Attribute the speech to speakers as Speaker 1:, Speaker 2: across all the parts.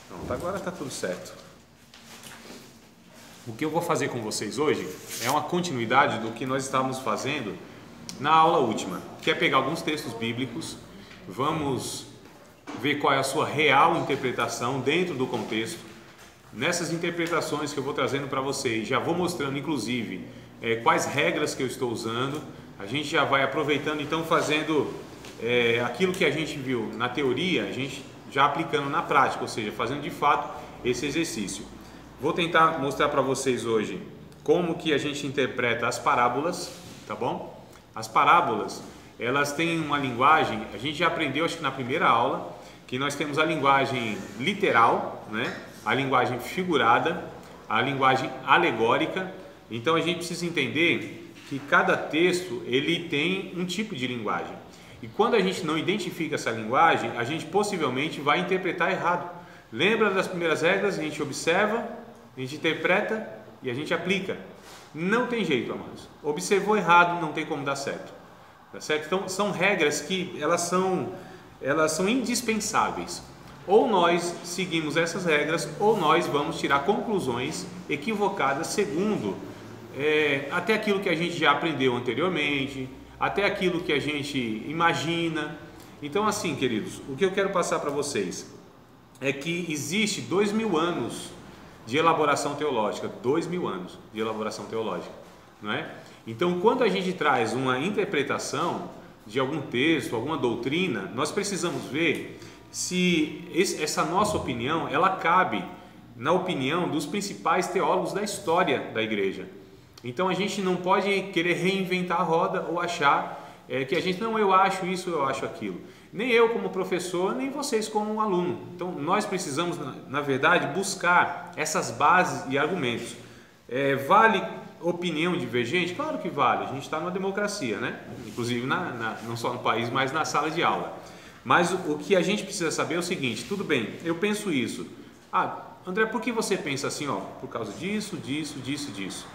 Speaker 1: Pronto, agora está tudo certo. O que eu vou fazer com vocês hoje é uma continuidade do que nós estávamos fazendo na aula última, que é pegar alguns textos bíblicos, vamos ver qual é a sua real interpretação dentro do contexto. Nessas interpretações que eu vou trazendo para vocês, já vou mostrando inclusive quais regras que eu estou usando. A gente já vai aproveitando, então, fazendo aquilo que a gente viu na teoria, a gente já aplicando na prática, ou seja, fazendo de fato esse exercício. Vou tentar mostrar para vocês hoje como que a gente interpreta as parábolas, tá bom? As parábolas, elas têm uma linguagem, a gente já aprendeu, acho que na primeira aula, que nós temos a linguagem literal, né? A linguagem figurada, a linguagem alegórica. Então a gente precisa entender que cada texto ele tem um tipo de linguagem. E quando a gente não identifica essa linguagem, a gente possivelmente vai interpretar errado. Lembra das primeiras regras? A gente observa, a gente interpreta e a gente aplica. Não tem jeito, amados. Observou errado, não tem como dar certo. Tá certo? Então são regras que elas são indispensáveis. Ou nós seguimos essas regras, ou nós vamos tirar conclusões equivocadas segundo até aquilo que a gente já aprendeu anteriormente, até aquilo que a gente imagina. Então, assim, queridos, o que eu quero passar para vocês é que existe 2000 anos de elaboração teológica, 2000 anos de elaboração teológica, não é? Então, quando a gente traz uma interpretação de algum texto, alguma doutrina, nós precisamos ver se essa nossa opinião, ela cabe na opinião dos principais teólogos da história da igreja. Então a gente não pode querer reinventar a roda ou achar que a gente, não, eu acho isso, eu acho aquilo. Nem eu como professor, nem vocês como aluno. Então nós precisamos, na verdade, buscar essas bases e argumentos. Vale opinião divergente? Claro que vale, a gente está numa democracia, né? Inclusive não só no país, mas na sala de aula. Mas o que a gente precisa saber é o seguinte: tudo bem, eu penso isso. Ah, André, por que você pensa assim? Por causa disso, disso, disso, disso.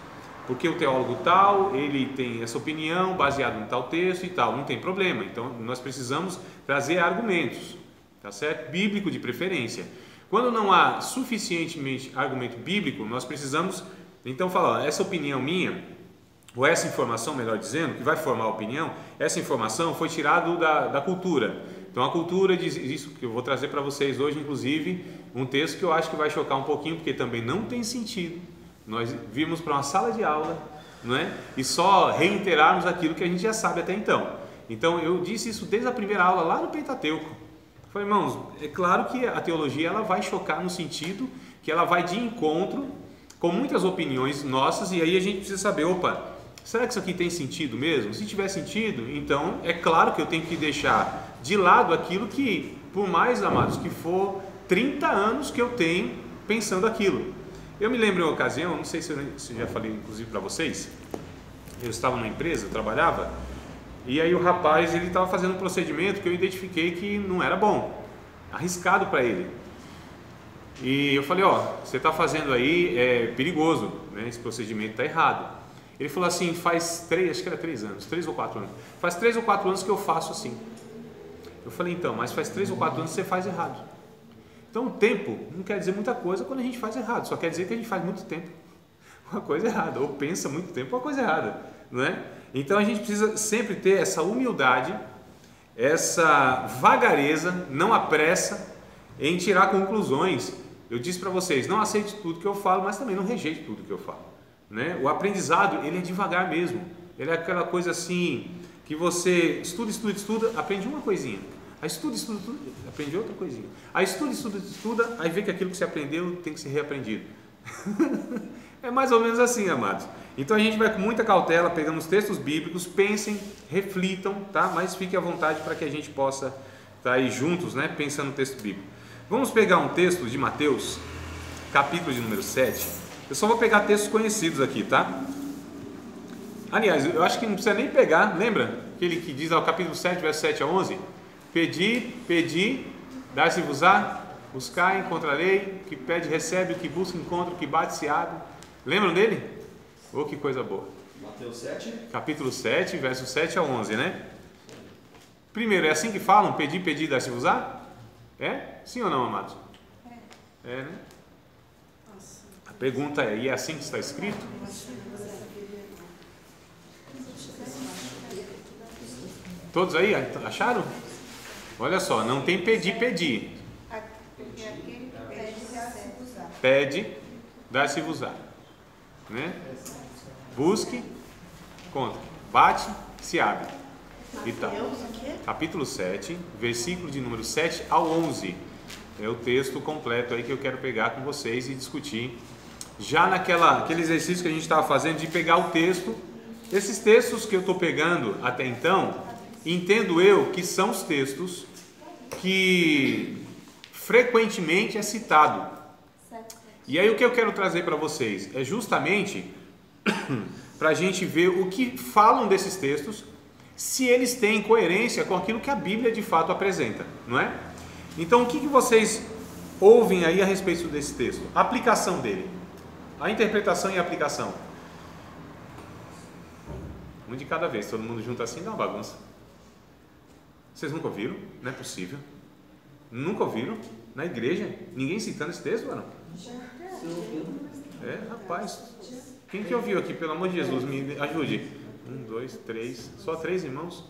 Speaker 1: Porque o teólogo tal, ele tem essa opinião baseado em tal texto e tal. Não tem problema. Então, nós precisamos trazer argumentos, tá certo? Bíblico de preferência. Quando não há suficientemente argumento bíblico, nós precisamos, então, falar, essa opinião minha, ou essa informação, melhor dizendo, que vai formar a opinião, essa informação foi tirada da cultura. Então a cultura diz isso, que eu vou trazer para vocês hoje, inclusive, um texto que eu acho que vai chocar um pouquinho, porque também não tem sentido nós virmos para uma sala de aula, não é? E só reiterarmos aquilo que a gente já sabe até então. Então eu disse isso desde a primeira aula lá no Pentateuco. Falei, irmãos, é claro que a teologia ela vai chocar no sentido que ela vai de encontro com muitas opiniões nossas, e aí a gente precisa saber, opa, será que isso aqui tem sentido mesmo? Se tiver sentido, então é claro que eu tenho que deixar de lado aquilo que, por mais, amados, que for 30 anos que eu tenho pensando aquilo. Eu me lembro em uma ocasião, não sei se eu já falei inclusive para vocês, eu estava numa empresa, eu trabalhava, e aí o rapaz ele estava fazendo um procedimento que eu identifiquei que não era bom, arriscado para ele. E eu falei, você está fazendo aí, é perigoso, né? Esse procedimento está errado. Ele falou assim, faz 3 ou 4 anos, faz 3 ou 4 anos que eu faço assim. Eu falei, então, mas faz 3 ou 4 anos que você faz errado. Então o tempo não quer dizer muita coisa quando a gente faz errado, só quer dizer que a gente faz muito tempo uma coisa errada, ou pensa muito tempo uma coisa errada, não é? Então a gente precisa sempre ter essa humildade, essa vagareza, não apressa em tirar conclusões. Eu disse para vocês, não aceite tudo que eu falo, mas também não rejeite tudo que eu falo, né? O aprendizado, ele é devagar mesmo, ele é aquela coisa assim, que você estuda, aprende uma coisinha, aí estuda, aprende outra coisinha, aí estuda, aí vê que aquilo que você aprendeu tem que ser reaprendido. É mais ou menos assim, amados. Então a gente vai com muita cautela, pegando os textos bíblicos, pensem, reflitam, tá? Mas fiquem à vontade para que a gente possa estar aí juntos, né? Pensando no texto bíblico. Vamos pegar um texto de Mateus, capítulo de número 7. Eu só vou pegar textos conhecidos aqui, tá? Aliás, eu acho que não precisa nem pegar, lembra? Aquele que diz ao capítulo 7, verso 7 a 11: Pedi, dar-se-vos-á, buscar, encontrarei, o que pede, recebe, o que busca, encontra, o que bate, se abre. Lembram dele? Oh, que coisa boa.
Speaker 2: Mateus 7.
Speaker 1: Capítulo 7, verso 7 a 11, né? Primeiro, é assim que falam? Pedi, dar-se-vos-á? É? Sim ou não, amados? É, né? A pergunta é, e é assim que está escrito? Todos aí acharam? Olha só, não tem pedir. Pede, dar-se-vos-á. Né? Busque, conta. Bate, se abre. E tá. Capítulo 7, versículo de número 7 ao 11. É o texto completo aí que eu quero pegar com vocês e discutir. Já aquele exercício que a gente estava fazendo de pegar o texto, esses textos que eu estou pegando até então, entendo eu que são os textos que frequentemente é citado. E aí o que eu quero trazer para vocês é justamente para a gente ver o que falam desses textos, se eles têm coerência com aquilo que a Bíblia de fato apresenta, não é? Então o que vocês ouvem aí a respeito desse texto? A aplicação dele, a interpretação e a aplicação. Um de cada vez, todo mundo junto assim dá uma bagunça. Vocês nunca ouviram? Não é possível. Nunca ouviram? Na igreja? Ninguém citando esse texto, mano? É, rapaz. Quem que ouviu aqui? Pelo amor de Jesus, me ajude. 1, 2, 3. Só 3 irmãos?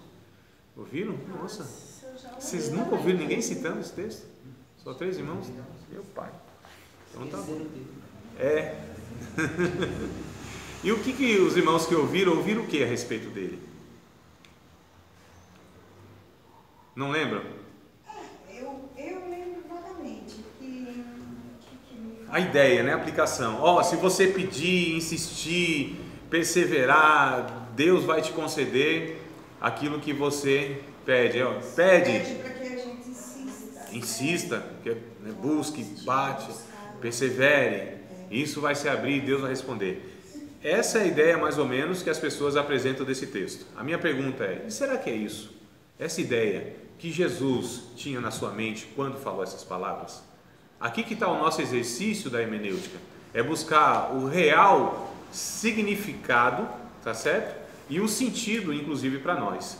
Speaker 1: Ouviram? Nossa. Vocês nunca ouviram ninguém citando esse texto? Só 3 irmãos? Meu pai. Então tá bom. É. E o que os irmãos que ouviram o que a respeito dele? Não lembram?
Speaker 2: Eu lembro vagamente que
Speaker 1: a ideia, né? A aplicação. Se você pedir, insistir, perseverar, Deus vai te conceder aquilo que você pede. Pede
Speaker 2: para que a gente insista.
Speaker 1: Insista, busque, bate, persevere. Isso vai se abrir e Deus vai responder. Essa é a ideia mais ou menos que as pessoas apresentam desse texto. A minha pergunta é, e será que é isso? Essa ideia que Jesus tinha na sua mente quando falou essas palavras? Aqui que está o nosso exercício da hermenêutica, é buscar o real significado, tá certo? E o sentido, inclusive, para nós.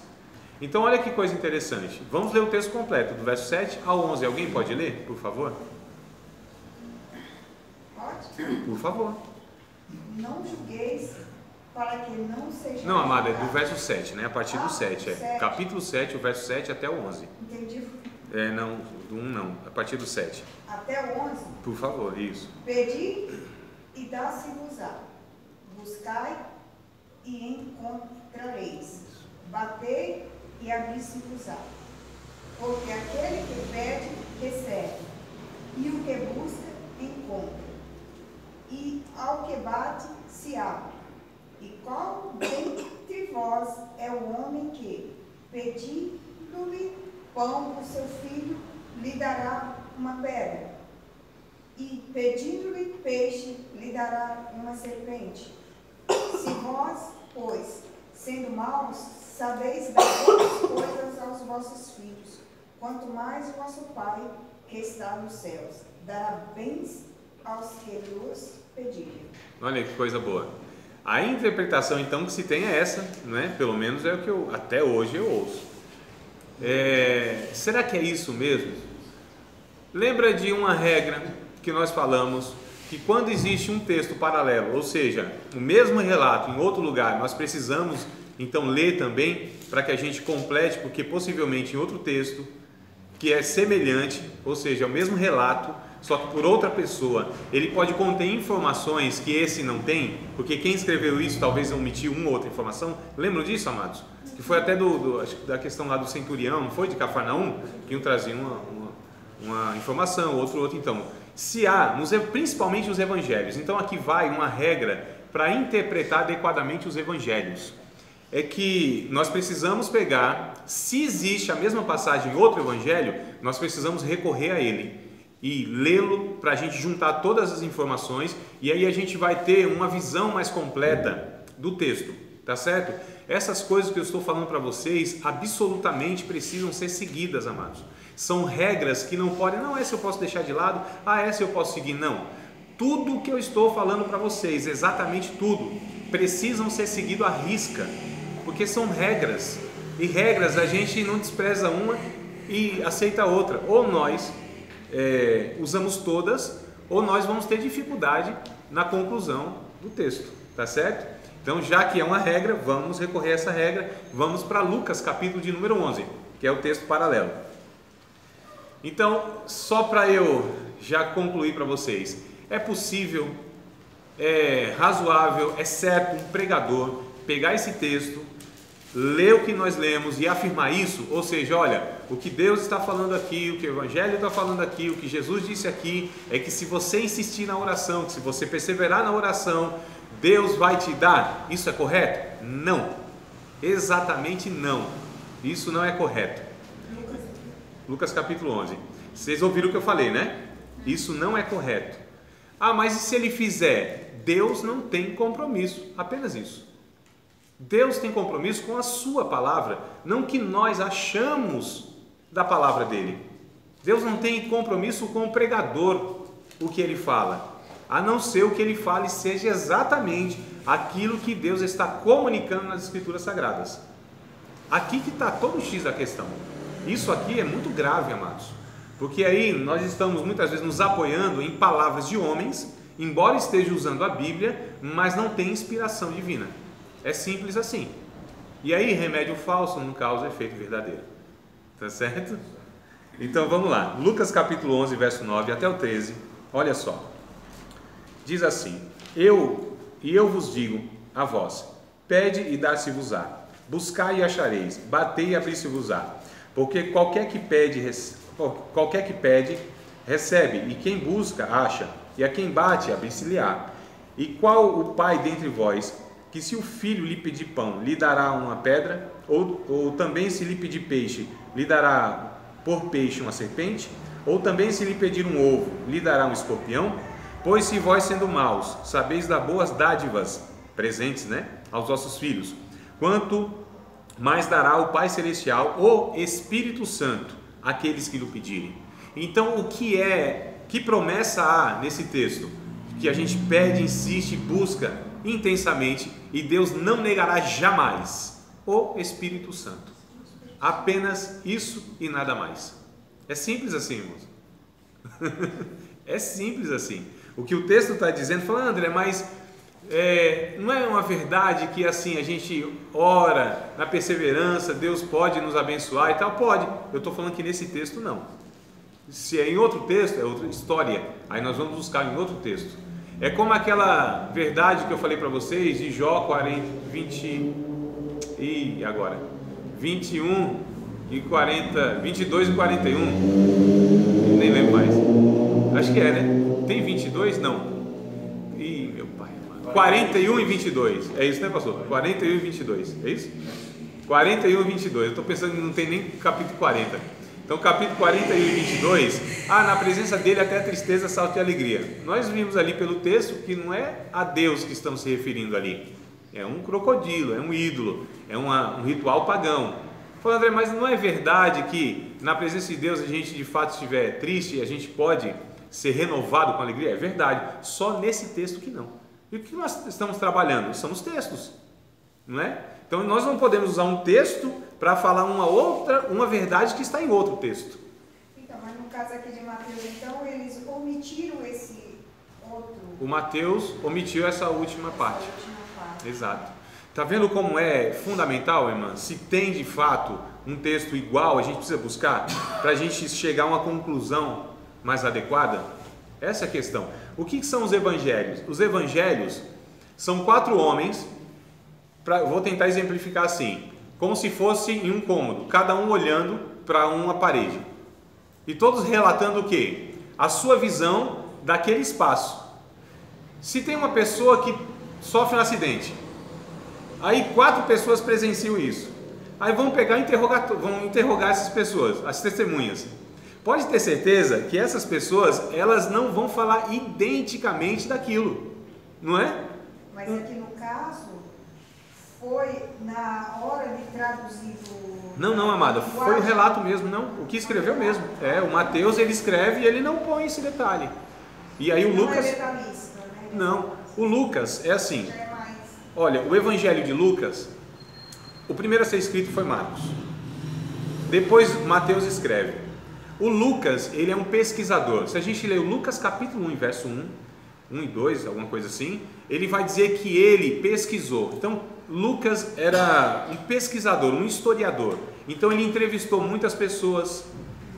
Speaker 1: Então, olha que coisa interessante. Vamos ler o texto completo, do verso 7 ao 11. Alguém pode ler, por favor?
Speaker 2: Pode?
Speaker 1: Por favor.
Speaker 2: Não julgueis para que não seja...
Speaker 1: Não, amada, é do verso 7, né? A partir do 7.
Speaker 2: 7.
Speaker 1: Capítulo 7, o verso 7 até o 11.
Speaker 2: Entendi.
Speaker 1: Não, do 1 não, a partir do 7.
Speaker 2: Até o 11.
Speaker 1: Por favor, isso.
Speaker 2: Pedi e dá-se-vos-á. Buscai e encontrareis. Batei e abri-se-vos-á. Porque aquele que pede, recebe. E o que busca, encontra. E ao que bate, se abre. E qual dentre vós é o homem que, pedindo-lhe pão do seu filho, lhe dará uma pedra? E pedindo-lhe peixe, lhe dará uma serpente? Se vós, pois, sendo maus, sabeis dar boas coisas aos vossos filhos, quanto mais o vosso Pai, que está nos céus, dará bens aos que lhes pedirem. Olha que coisa boa. A interpretação então que se tem é essa, né? Pelo menos é o que até hoje eu ouço. Será que é isso mesmo? Lembra de uma regra que nós falamos, que quando existe um texto paralelo, ou seja, o mesmo relato em outro lugar, nós precisamos então ler também para que a gente complete, porque possivelmente em outro texto que é semelhante, ou seja, o mesmo relato, só que por outra pessoa, ele pode conter informações que esse não tem, porque quem escreveu isso talvez omitiu uma ou outra informação. Lembram disso, amados? Que foi até da questão lá do centurião, não foi? De Cafarnaum, que um trazia uma informação, outro. Então, se há, principalmente os evangelhos, então aqui vai uma regra para interpretar adequadamente os evangelhos. É que nós precisamos pegar, se existe a mesma passagem em outro evangelho, nós precisamos recorrer a ele e lê-lo para a gente juntar todas as informações, e aí a gente vai ter uma visão mais completa do texto, tá certo? Essas coisas que eu estou falando para vocês absolutamente precisam ser seguidas, amados. São regras que não podem, não, essa eu posso deixar de lado, essa eu posso seguir, não. Tudo que eu estou falando para vocês, exatamente tudo, precisam ser seguido à risca, porque são regras, e regras a gente não despreza uma e aceita a outra, ou nós usamos todas,
Speaker 1: ou nós vamos ter dificuldade na conclusão do texto, tá certo? Então, já que é uma regra, vamos recorrer a essa regra. Vamos para Lucas, capítulo de número 11, que é o texto paralelo. Então, só para eu já concluir para vocês, é possível, é razoável, é certo um pregador pegar esse texto, ler o que nós lemos e afirmar isso? Ou seja, olha, o que Deus está falando aqui, o que o Evangelho está falando aqui, o que Jesus disse aqui, é que se você insistir na oração, que se você perseverar na oração, Deus vai te dar. Isso é correto? Não, exatamente não. Isso não é correto. Lucas capítulo 11. Vocês ouviram o que eu falei, né? Isso não é correto. Ah, mas e se ele fizer? Deus não tem compromisso, apenas isso. Deus tem compromisso com a sua palavra, não que nós achamos da palavra dele. Deus não tem compromisso com o pregador, o que ele fala, a não ser o que ele fala e seja exatamente aquilo que Deus está comunicando nas Escrituras Sagradas. Aqui que está todo o X da questão. Isso aqui é muito grave, amados, porque aí nós estamos muitas vezes nos apoiando em palavras de homens, embora esteja usando a Bíblia, mas não tem inspiração divina. É simples assim. E aí, remédio falso não causa efeito verdadeiro. Tá certo? Então vamos lá. Lucas capítulo 11, verso 9 até o 13. Olha só. Diz assim: eu vos digo a vós: pede e dar-se-vos-á, buscai e achareis, batei e abrir-se-vos-á. Porque qualquer que pede, recebe, e quem busca, acha, e a quem bate, abrir-se-lhe-á. E qual o pai dentre vós, que se o filho lhe pedir pão, lhe dará uma pedra? Ou também se lhe pedir peixe, lhe dará por peixe uma serpente? Ou também se lhe pedir um ovo, lhe dará um escorpião? Pois se vós, sendo maus, sabeis dar boas dádivas, presentes, aos vossos filhos, quanto mais dará o Pai Celestial, o Espírito Santo, àqueles que lhe pedirem. Então, que promessa há nesse texto? Que a gente pede, insiste, busca intensamente, e Deus não negará jamais o Espírito Santo. Apenas isso e nada mais. É simples assim, irmãos. É simples assim. O que o texto está dizendo, fala, André, mas não é uma verdade que assim a gente ora na perseverança, Deus pode nos abençoar e tal? Pode. Eu estou falando que nesse texto não. Se é em outro texto, é outra história. Aí nós vamos buscar em outro texto. É como aquela verdade que eu falei para vocês de Jó 21 e 40, 22 e 41. Eu nem lembro mais. Acho que né? Tem 22? Não. Ih, meu pai. 41 e 22. É isso, né, pastor? 41 e 22. É isso? 41 e 22. Eu estou pensando que não tem nem capítulo 40. Então, capítulo 41 e 22, na presença dele até a tristeza, salto e alegria. Nós vimos ali pelo texto que não é a Deus que estamos se referindo ali. É um crocodilo, é um ídolo, é um ritual pagão. Falou, André, mas não é verdade que na presença de Deus a gente de fato estiver triste e a gente pode ser renovado com alegria? É verdade, só nesse texto que não. E o que nós estamos trabalhando? São os textos, não é? Então, nós não podemos usar um texto para falar uma verdade que está em outro texto.
Speaker 3: Então, mas no caso aqui de Mateus, então, eles omitiram esse outro...
Speaker 1: O Mateus omitiu essa última parte. Exato. Está vendo como é fundamental, irmã? Se tem de fato um texto igual, a gente precisa buscar para a gente chegar a uma conclusão mais adequada? Essa é a questão. O que são os evangelhos? Os evangelhos são 4 homens, vou tentar exemplificar assim, como se fosse em um cômodo, cada um olhando para uma parede, e todos relatando o quê? A sua visão daquele espaço. Se tem uma pessoa que sofre um acidente, aí 4 pessoas presenciam isso, aí vão pegar vão interrogar essas pessoas, as testemunhas. Pode ter certeza que essas pessoas, elas não vão falar identicamente daquilo, não é?
Speaker 3: Mas aqui no caso, foi na hora de traduzir o...
Speaker 1: Não, amada, foi o relato mesmo, não, o que escreveu mesmo. O Mateus, ele escreve e ele não põe esse detalhe. E aí o Lucas...
Speaker 3: Não é detalhista, né?
Speaker 1: Não, o Lucas é assim, olha, o Evangelho de Lucas, o primeiro a ser escrito foi Marcos. Depois Mateus escreve. O Lucas, ele é um pesquisador. Se a gente ler o Lucas capítulo 1, verso 1 e 2, alguma coisa assim, ele vai dizer que ele pesquisou. Então, Lucas era um pesquisador, um historiador. Então, ele entrevistou muitas pessoas,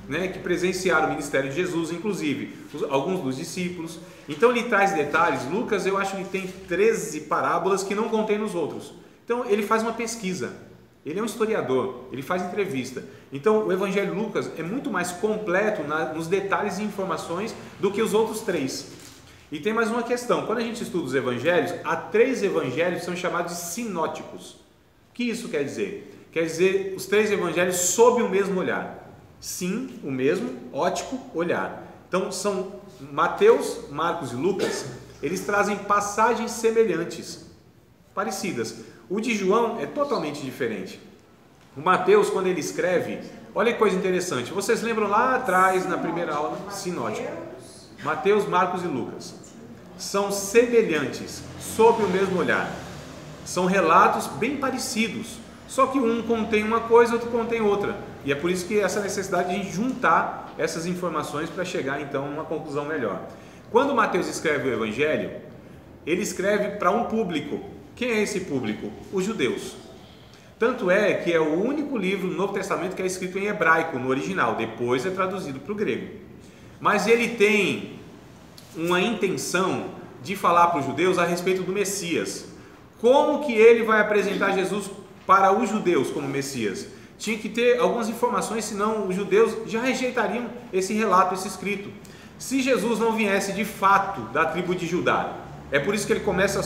Speaker 1: né, que presenciaram o ministério de Jesus, inclusive alguns dos discípulos. Então, ele traz detalhes. Lucas, eu acho que tem 13 parábolas que não contém nos outros. Então, ele faz uma pesquisa. Ele é um historiador, ele faz entrevista. Então, o Evangelho de Lucas é muito mais completo nos detalhes e informações do que os outros 3. E tem mais uma questão. Quando a gente estuda os evangelhos, há 3 evangelhos que são chamados de sinóticos. O que isso quer dizer? Quer dizer, os 3 evangelhos sob o mesmo olhar. Sim, o mesmo, ótico, olhar. Então, são Mateus, Marcos e Lucas. Eles trazem passagens semelhantes, parecidas. O de João é totalmente diferente. O Mateus, quando ele escreve, olha que coisa interessante. Vocês lembram lá atrás, na primeira aula, sinótico. Mateus, Marcos e Lucas. São semelhantes, sob o mesmo olhar. São relatos bem parecidos. Só que um contém uma coisa, outro contém outra. E é por isso que essa necessidade de juntar essas informações para chegar então a uma conclusão melhor. Quando Mateus escreve o Evangelho, ele escreve para um público. Quem é esse público? Os judeus. Tanto é que é o único livro no Novo Testamento que é escrito em hebraico, no original, depois é traduzido para o grego. Mas ele tem uma intenção de falar para os judeus a respeito do Messias. Como que ele vai apresentar Jesus para os judeus como Messias? Tinha que ter algumas informações, senão os judeus já rejeitariam esse relato, esse escrito. Se Jesus não viesse de fato da tribo de Judá, é por isso que ele começa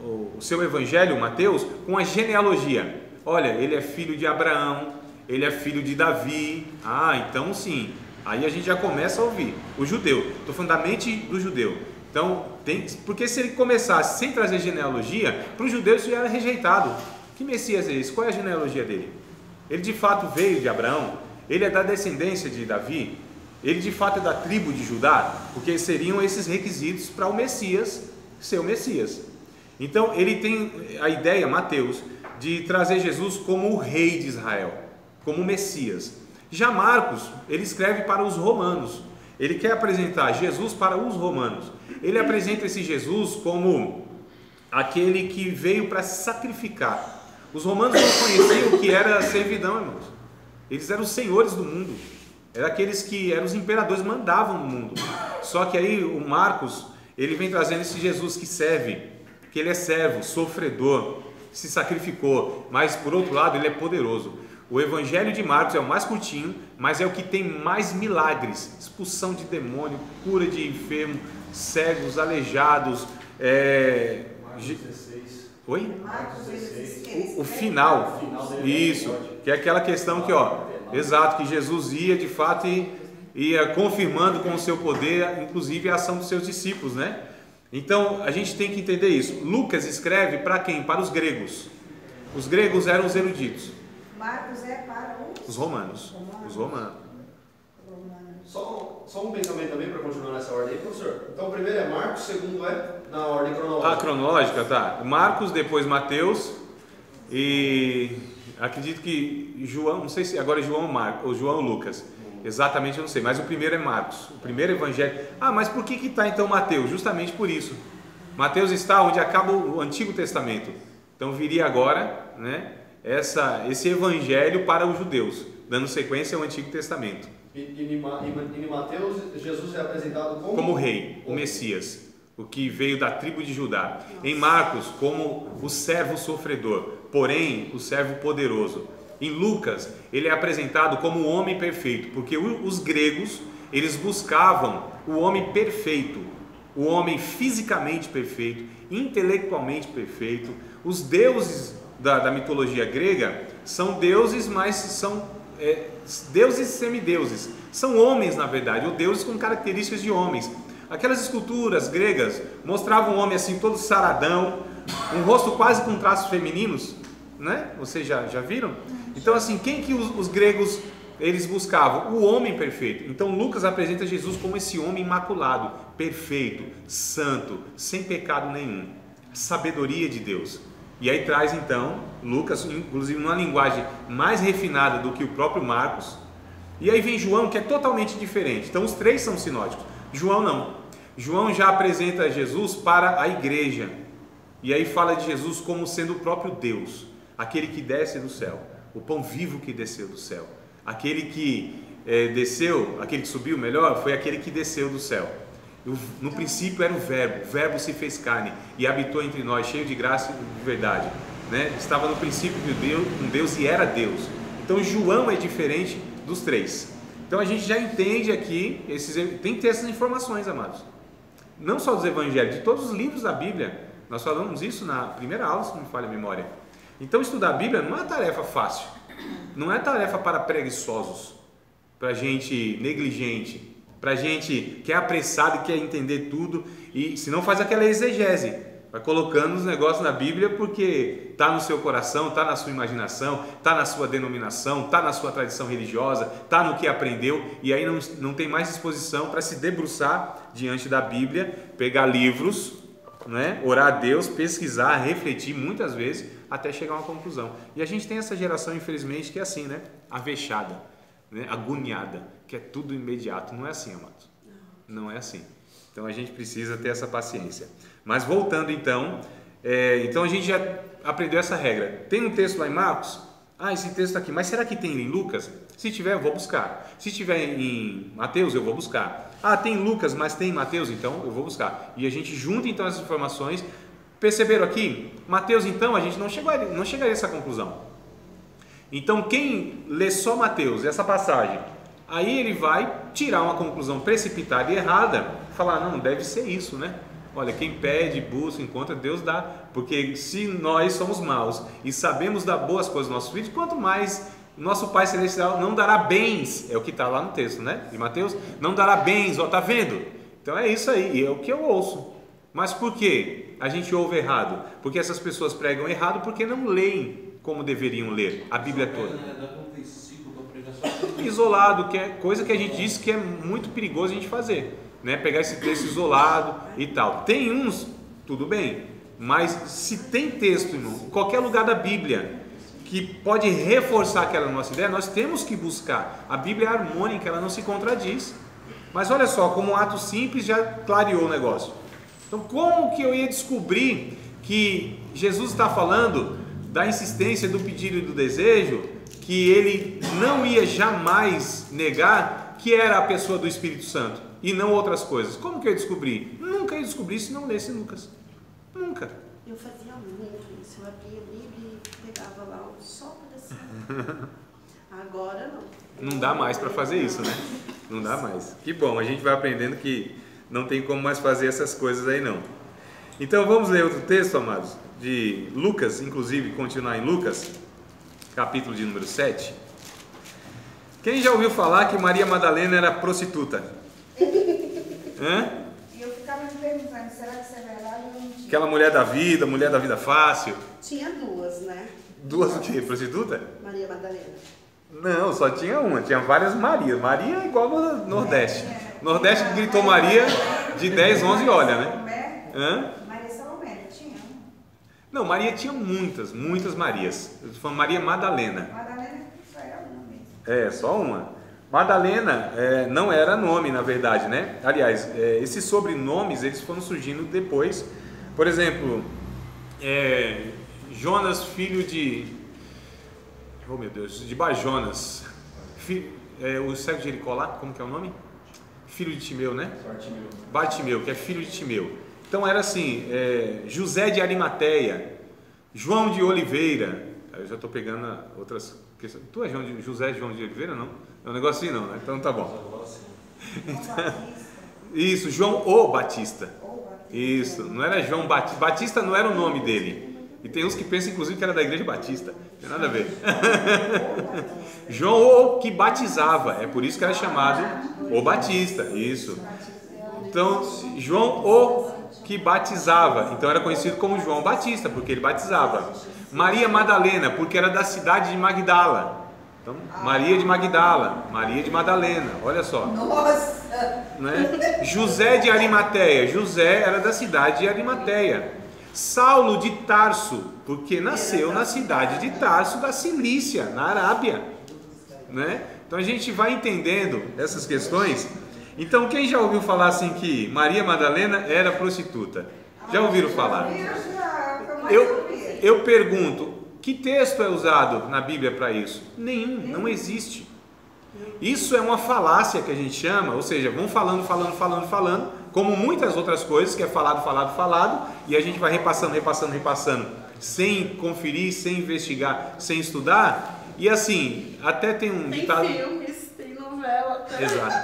Speaker 1: o seu evangelho, Mateus, com a genealogia. Olha, ele é filho de Abraão, ele é filho de Davi. Então sim, aí a gente já começa a ouvir o judeu. Estou falando da mente do judeu. Então, porque se ele começasse sem trazer genealogia, para os judeus isso já era rejeitado. Que Messias é esse? Qual é a genealogia dele? Ele de fato veio de Abraão? Ele é da descendência de Davi? Ele de fato é da tribo de Judá? Porque seriam esses requisitos para o Messias ser o Messias. Então ele tem a ideia, Mateus, de trazer Jesus como o rei de Israel, como o Messias. Já Marcos, ele escreve para os romanos. Ele quer apresentar Jesus para os romanos. Ele apresenta esse Jesus como aquele que veio para sacrificar. Os romanos não conheciam o que era servidão, irmãos. Eles eram os senhores do mundo. Eram aqueles que eram os imperadores, mandavam no mundo. Só que aí o Marcos, ele vem trazendo esse Jesus que serve, que ele é servo, sofredor, se sacrificou, mas por outro lado ele é poderoso. O Evangelho de Marcos é o mais curtinho, mas é o que tem mais milagres, expulsão de demônio, cura de enfermo, cegos, aleijados.
Speaker 4: Marcos 16.
Speaker 1: Oi?
Speaker 3: Marcos 16.
Speaker 1: O final, isso, que é aquela questão que, exato, que Jesus ia de fato e ia confirmando com o seu poder, inclusive a ação dos seus discípulos, né? Então a gente tem que entender isso. Lucas escreve para quem? Para os gregos. Os gregos eram os eruditos.
Speaker 3: Marcos é para
Speaker 1: os romanos. Os romanos.
Speaker 4: Só um pensamento também para continuar nessa ordem aí, professor. Então o primeiro é Marcos, o segundo é na ordem cronológica.
Speaker 1: Cronológica, tá. Marcos, depois Mateus e acredito que João, não sei se agora é João ou João Lucas. Exatamente, eu não sei, mas o primeiro é Marcos, o primeiro evangelho. Mas por que está então Mateus? Justamente por isso. Mateus está onde acaba o Antigo Testamento. Então viria agora, né, esse evangelho para os judeus, dando sequência ao Antigo Testamento.
Speaker 4: E em Mateus, Jesus é apresentado
Speaker 1: como rei, o Messias, o que veio da tribo de Judá. Em Marcos, como o servo sofredor, porém o servo poderoso. Em Lucas, ele é apresentado como o homem perfeito, porque os gregos, eles buscavam o homem perfeito, o homem fisicamente perfeito, intelectualmente perfeito. Os deuses da mitologia grega são deuses, mas são deuses e semideuses. São homens, na verdade, ou deuses com características de homens. Aquelas esculturas gregas mostravam um homem assim, todo saradão, um rosto quase com traços femininos, né? Vocês já viram? Então assim, quem que os gregos eles buscavam? O homem perfeito. Então Lucas apresenta Jesus como esse homem imaculado, perfeito, santo, sem pecado nenhum, sabedoria de Deus. E aí traz então Lucas, inclusive numa linguagem mais refinada do que o próprio Marcos, E aí vem João, que é totalmente diferente. Então os três são sinóticos. João não. João já apresenta Jesus para a igreja. E aí fala de Jesus como sendo o próprio Deus, aquele que desce do céu, o pão vivo que desceu do céu. Aquele que desceu, aquele que subiu melhor, foi aquele que desceu do céu. No princípio era o Verbo se fez carne e habitou entre nós, cheio de graça e de verdade, né? Estava no princípio com Deus e era Deus. Então João é diferente dos três. Então a gente já entende aqui, tem que ter essas informações, amados. Não só dos evangelhos, de todos os livros da Bíblia. Nós falamos isso na primeira aula, se não me falha a memória. Então estudar a Bíblia não é tarefa fácil, não é tarefa para preguiçosos, para gente negligente, para gente que é apressado e quer entender tudo, e se não faz aquela exegese, vai colocando os negócios na Bíblia porque está no seu coração, está na sua imaginação, está na sua denominação, está na sua tradição religiosa, está no que aprendeu, e aí não tem mais disposição para se debruçar diante da Bíblia, pegar livros, né, orar a Deus, pesquisar, refletir muitas vezes até chegar a uma conclusão. E a gente tem essa geração, infelizmente, que é assim, né, avexada, né, agoniada, que é tudo imediato. Não é assim, amados, não é assim. Então a gente precisa ter essa paciência. Mas voltando então, então a gente já aprendeu essa regra. Tem um texto lá em Marcos, esse texto está aqui, mas será que tem em Lucas? Se tiver, eu vou buscar. Se tiver em Mateus, eu vou buscar. Tem em Lucas, mas tem em Mateus, então eu vou buscar. E a gente junta então essas informações. Perceberam aqui? Mateus, então, a gente não chegaria a essa conclusão. Então quem lê só Mateus, essa passagem, aí ele vai tirar uma conclusão precipitada e errada, falar, não, deve ser isso, né? Olha, quem pede, busca, encontra, Deus dá. Porque se nós somos maus e sabemos dar boas coisas aos nossos filhos, quanto mais nosso Pai Celestial não dará bens, é o que está lá no texto, né? De Mateus, não dará bens, ó, tá vendo? Então é isso aí, e é o que eu ouço. Mas por que a gente ouve errado? Porque essas pessoas pregam errado porque não leem como deveriam ler a Bíblia toda. Isolado, que é coisa que a gente disse que é muito perigoso a gente fazer, né? Pegar esse texto isolado e tal. Tem uns, tudo bem, mas se tem texto em qualquer lugar da Bíblia que pode reforçar aquela nossa ideia, nós temos que buscar. A Bíblia é harmônica, ela não se contradiz. Mas olha só, como um ato simples já clareou o negócio. Então como que eu ia descobrir que Jesus está falando da insistência, do pedido e do desejo, que ele não ia jamais negar que era a pessoa do Espírito Santo e não outras coisas? Como que eu ia descobrir? Nunca ia descobrir se não lesse Lucas. Nunca.
Speaker 5: Eu fazia muito isso, eu abria a Bíblia e pegava lá só um pedacinho. Agora não.
Speaker 1: Não dá mais para fazer isso, né? Não dá mais. Que bom, a gente vai aprendendo que não tem como mais fazer essas coisas aí não. Então vamos ler outro texto, amados, de Lucas, inclusive continuar em Lucas, capítulo de número 7. Quem já ouviu falar que Maria Madalena era prostituta? Hã?
Speaker 3: E eu ficava me perguntando, será que isso é verdade ou não?
Speaker 1: Aquela mulher da vida fácil.
Speaker 5: Tinha duas, né?
Speaker 1: Duas o quê? Prostituta?
Speaker 5: Maria Madalena.
Speaker 1: Não, só tinha uma, tinha várias Marias. Maria é igual no Nordeste. Nordeste que gritou Maria de 10, 11 olha, né? Hã?
Speaker 3: Maria Salomé, tinha?
Speaker 1: Não, Maria tinha muitas Marias. Eu tô falando Maria Madalena.
Speaker 3: Madalena só era uma mesmo.
Speaker 1: É, só uma. Madalena não era nome, na verdade, né? Aliás, esses sobrenomes, eles foram surgindo depois. Por exemplo, Jonas, filho de... Oh, meu Deus, de Bar-Jonas. O cego de Jericó lá, como que é o nome? Filho de Timeu, né? Bartimeu, que é filho de Timeu. Então era assim, José de Arimateia, João de Oliveira. Eu já estou pegando outras questões. Tu é José João de Oliveira, não? É um negócio assim não, né? Então tá bom. Isso, João o Batista. Isso, não era João Batista. Batista não era o nome dele. E tem uns que pensam inclusive que era da igreja Batista. Não tem nada a ver. João o que batizava. É por isso que era chamado o Batista. Isso. Então, João o que batizava. Então era conhecido como João Batista, porque ele batizava. Maria Madalena, porque era da cidade de Magdala. Então, Maria de Magdala, Maria de Madalena, olha só.
Speaker 3: Nossa!
Speaker 1: Né? José de Arimateia, José era da cidade de Arimateia. Saulo de Tarso, porque nasceu na cidade de Tarso da Cilícia, na Arábia. Né?
Speaker 2: Então a gente vai entendendo essas questões. Então quem já ouviu falar assim que Maria Madalena era prostituta? Já ouviram falar? Eu pergunto, que texto é usado na Bíblia para isso? Nenhum, não existe. Isso é uma falácia que a gente chama, ou seja, vão falando, como muitas outras coisas que é falado, e a gente vai repassando, sem conferir, sem investigar, sem estudar. E assim, até tem um ditado...
Speaker 5: Tem filmes, tem novela até.
Speaker 2: Exato.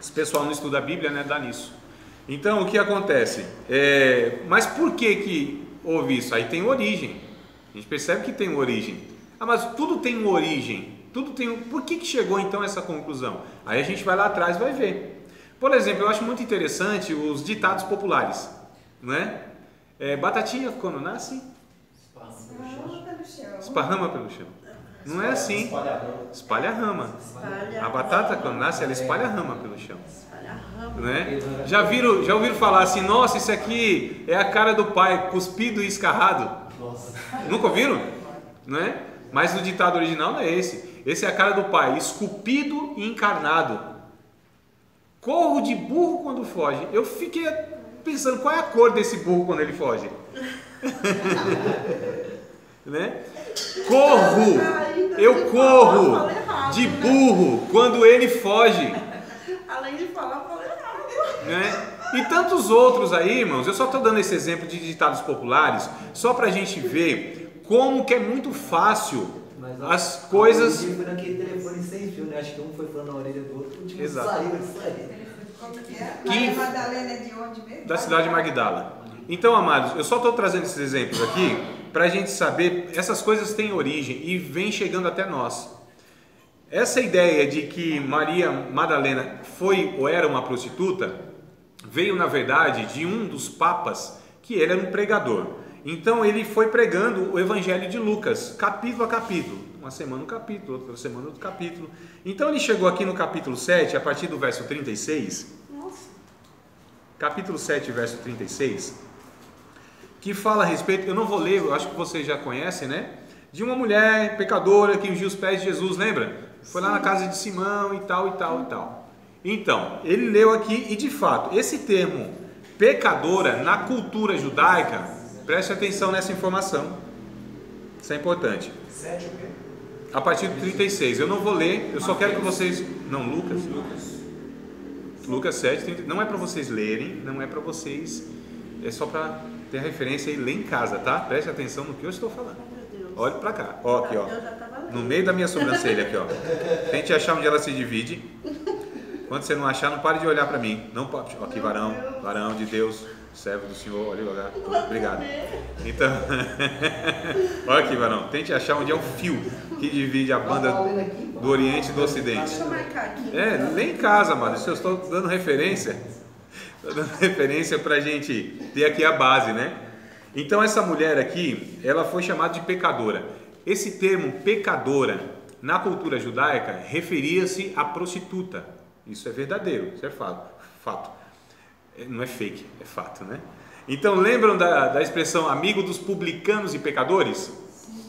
Speaker 2: Esse pessoal não estuda a Bíblia, né? Dá nisso. Então, o que acontece? Mas por que houve isso? Aí tem origem. A gente percebe que tem origem. Ah, mas tudo tem uma origem. Por que chegou então a essa conclusão? Aí a gente vai lá atrás e vai ver. Por exemplo, eu acho muito interessante os ditados populares, não é? Batatinha quando nasce, esparrama pelo chão. Não é assim. Espalha a rama. A batata quando nasce, ela espalha a rama pelo chão. Não é? Já ouviram falar assim, nossa, isso aqui é a cara do pai, cuspido e escarrado? Nossa. Nunca ouviram? Não é? Mas o ditado original não é esse. Esse é a cara do pai, esculpido e encarnado. Corro de burro quando foge. Eu fiquei pensando, qual é a cor desse burro quando ele foge? Né? Eu corro de burro quando ele foge.
Speaker 5: Além de falar, falei errado.
Speaker 2: Né? E tantos outros aí, irmãos. Eu só estou dando esse exemplo de ditados populares só para a gente ver como que é muito fácil as coisas.
Speaker 6: Foi naquele telefone sem fio, né? Acho que um foi falando na orelha do outro, o último saiu.
Speaker 3: Como que é? Maria Madalena é de onde mesmo?
Speaker 2: Da cidade de Magdala. Então, amados, eu só estou trazendo esses exemplos aqui para a gente saber, essas coisas têm origem e vêm chegando até nós. Essa ideia de que Maria Madalena foi ou era uma prostituta veio, na verdade, de um dos papas, que ele era um pregador. Então ele foi pregando o Evangelho de Lucas, capítulo a capítulo. Uma semana um capítulo, outra semana outro capítulo. Então ele chegou aqui no capítulo 7, a partir do verso 36.
Speaker 5: Nossa.
Speaker 2: Capítulo 7, verso 36. Que fala a respeito, eu não vou ler, eu acho que vocês já conhecem, né? De uma mulher pecadora que ungiu os pés de Jesus, lembra? Foi lá na casa de Simão e tal, e tal, e tal. Então, ele leu aqui e de fato, esse termo pecadora na cultura judaica, preste atenção nessa informação, isso é importante.
Speaker 6: 7 o quê?
Speaker 2: A partir do 36, eu não vou ler, eu só quero que vocês... Não, Lucas 7, 30, não é para vocês lerem, não é para vocês, é só para ter referência e ler em casa, tá? Preste atenção no que eu estou falando. Olhe para cá, ó, aqui, ó, no meio da minha sobrancelha aqui, ó. Tente achar onde ela se divide. Quando você não achar, não pare de olhar para mim. Não pode. Aqui, varão de Deus, servo do Senhor, olha lá. Obrigado. Então, olha aqui, varão. Tente achar onde é o fio que divide a banda do Oriente e do Ocidente.
Speaker 5: Deixa eu marcar aqui.
Speaker 2: Lê em casa, mano. Se eu estou dando referência, para a gente ter aqui a base, né? Então essa mulher aqui, ela foi chamada de pecadora. Esse termo pecadora na cultura judaica referia-se à prostituta. Isso é verdadeiro, isso é fato. Não é fake, é fato, né? Então lembram da expressão amigo dos publicanos e pecadores?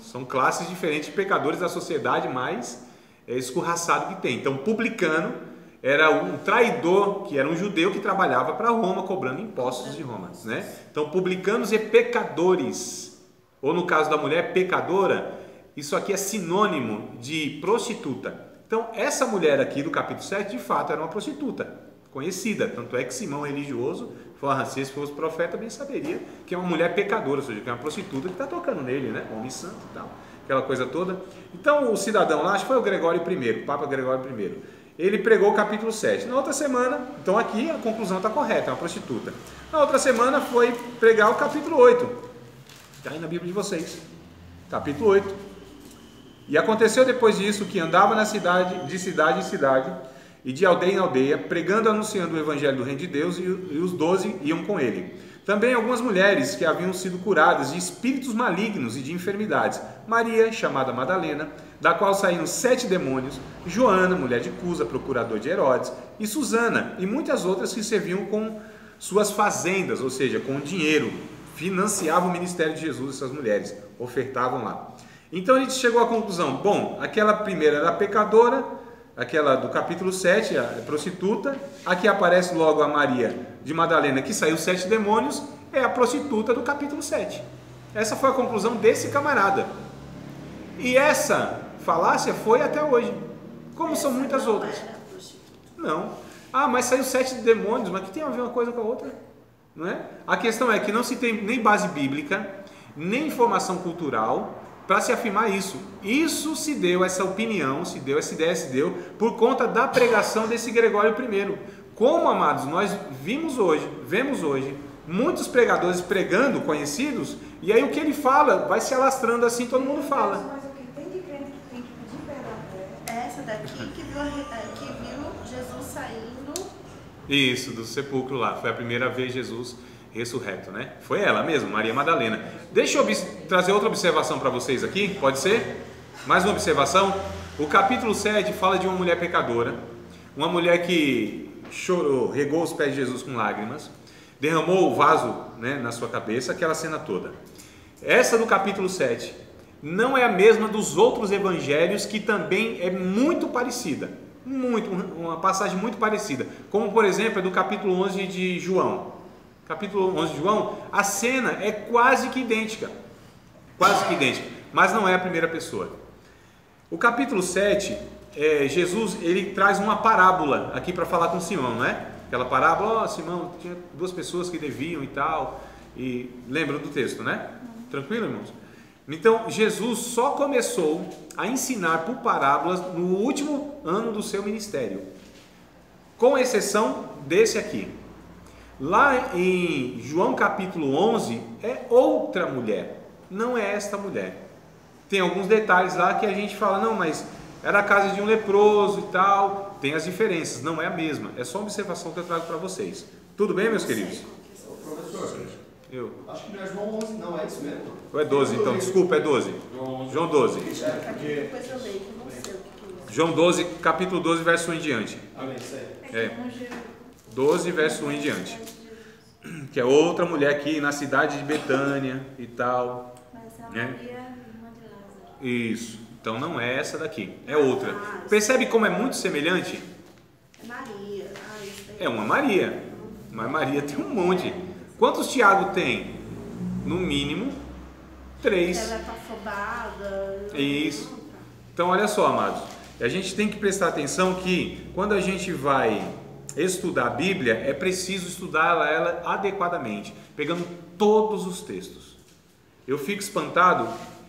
Speaker 2: São classes diferentes de pecadores da sociedade mais escorraçado que tem. Então publicano era um traidor, que era um judeu que trabalhava para Roma, cobrando impostos de Roma, né? Então, publicanos e pecadores, ou no caso da mulher, pecadora, isso aqui é sinônimo de prostituta. Então, essa mulher aqui do capítulo 7, de fato, era uma prostituta, conhecida. Tanto é que Simão, religioso, falou, se esse fosse profeta, bem saberia que é uma mulher pecadora, ou seja, que é uma prostituta que está tocando nele, né? Homem santo e tal, aquela coisa toda. Então, o cidadão lá, acho que foi o Gregório I, o Papa Gregório I. Ele pregou o capítulo 7. Na outra semana, então aqui a conclusão está correta, é uma prostituta. Na outra semana foi pregar o capítulo 8. Está aí na Bíblia de vocês. Capítulo 8. E aconteceu depois disso que andava na cidade, de cidade em cidade, e de aldeia em aldeia, pregando e anunciando o evangelho do reino de Deus, e os 12 iam com ele. Também algumas mulheres que haviam sido curadas de espíritos malignos e de enfermidades. Maria, chamada Madalena, da qual saíram 7 demônios, Joana, mulher de Cusa, procurador de Herodes, e Susana, e muitas outras que serviam com suas fazendas, ou seja, com dinheiro, financiavam o ministério de Jesus, essas mulheres, ofertavam lá. Então a gente chegou à conclusão, bom, aquela primeira era a pecadora, aquela do capítulo 7, a prostituta, aqui aparece logo a Maria de Madalena, que saiu 7 demônios, é a prostituta do capítulo 7. Essa foi a conclusão desse camarada. E essa falácia foi até hoje, como são muitas outras. Não. Ah, mas saiu 7 demônios, mas que tem a ver uma coisa com a outra? Não é? A questão é que não se tem nem base bíblica, nem informação cultural para se afirmar isso. Isso se deu, essa opinião, se deu, essa ideia se deu por conta da pregação desse Gregório I. Como, amados, nós vemos hoje, muitos pregadores pregando, conhecidos, e aí o que ele fala vai se alastrando assim, todo mundo fala.
Speaker 3: Mas o que tem de crente que tem que pedir perdão para ela?
Speaker 5: Essa daqui que viu Jesus saindo.
Speaker 2: Isso, do sepulcro lá. Foi a primeira vez Jesus ressurreto, né? Foi ela mesmo, Maria Madalena. Deixa eu trazer outra observação para vocês aqui, pode ser? Mais uma observação. O capítulo 7 fala de uma mulher pecadora, uma mulher que chorou, regou os pés de Jesus com lágrimas, derramou o vaso, né, na sua cabeça, aquela cena toda. Essa do capítulo 7 não é a mesma dos outros evangelhos, que também é muito parecida, uma passagem muito parecida, como por exemplo a do capítulo 11 de João. Capítulo 11 de João, a cena é quase que idêntica, mas não é a primeira pessoa. O capítulo 7, Jesus ele traz uma parábola aqui para falar com Simão, não é? Aquela parábola, Simão tinha 2 pessoas que deviam e tal, e lembram do texto, né? Tranquilo, irmãos? Então, Jesus só começou a ensinar por parábolas no último ano do seu ministério, com exceção desse aqui. Lá em João capítulo 11 é outra mulher, não é esta mulher. Tem alguns detalhes lá que a gente fala, não, mas era a casa de um leproso e tal, tem as diferenças, não é a mesma, é só uma observação que eu trago para vocês. Tudo bem, meus queridos?
Speaker 4: Professor, acho que não é João 11 não, é isso mesmo?
Speaker 2: Ou é 12 então, desculpa, é 12. João 12.
Speaker 5: Depois eu leio, que não sei o que é.
Speaker 2: João 12, capítulo 12, verso 1 em diante.
Speaker 4: Amém, isso aí.
Speaker 2: É, 12, verso 1 em diante. Que é outra mulher aqui na cidade de Betânia e tal.
Speaker 7: Mas a
Speaker 2: né?
Speaker 7: Maria, irmã de Lázaro.
Speaker 2: Isso. Então não é essa daqui, é outra. Percebe como é muito semelhante?
Speaker 5: É Maria. Ah, isso daí.
Speaker 2: É uma Maria, mas Maria tem um monte. Quantos Tiago tem? No mínimo 3.
Speaker 5: Ela tá afobada.
Speaker 2: Isso. Então olha só, amados, a gente tem que prestar atenção que quando a gente vai estudar a Bíblia, é preciso estudar ela adequadamente, pegando todos os textos. Eu fico espantado,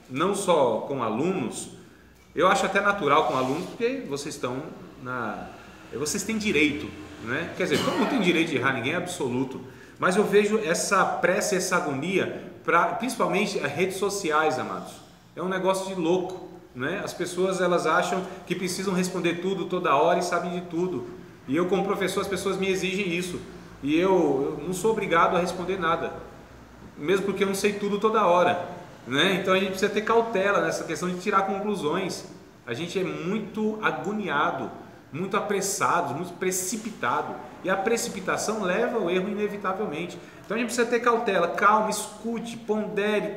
Speaker 2: não só com alunos, eu acho até natural com alunos, porque vocês vocês têm direito, né? Quer dizer, todo mundo tem direito de errar, ninguém é absoluto, mas eu vejo essa pressa, essa agonia, principalmente as redes sociais, amados, é um negócio de louco, né? As pessoas, elas acham que precisam responder tudo toda hora e sabem de tudo. E eu, como professor, as pessoas me exigem isso. E eu não sou obrigado a responder nada, mesmo porque eu não sei tudo toda hora, né? Então a gente precisa ter cautela nessa questão de tirar conclusões. A gente é muito agoniado, muito apressado, muito precipitado. E a precipitação leva ao erro inevitavelmente. Então a gente precisa ter cautela, calma, escute, pondere,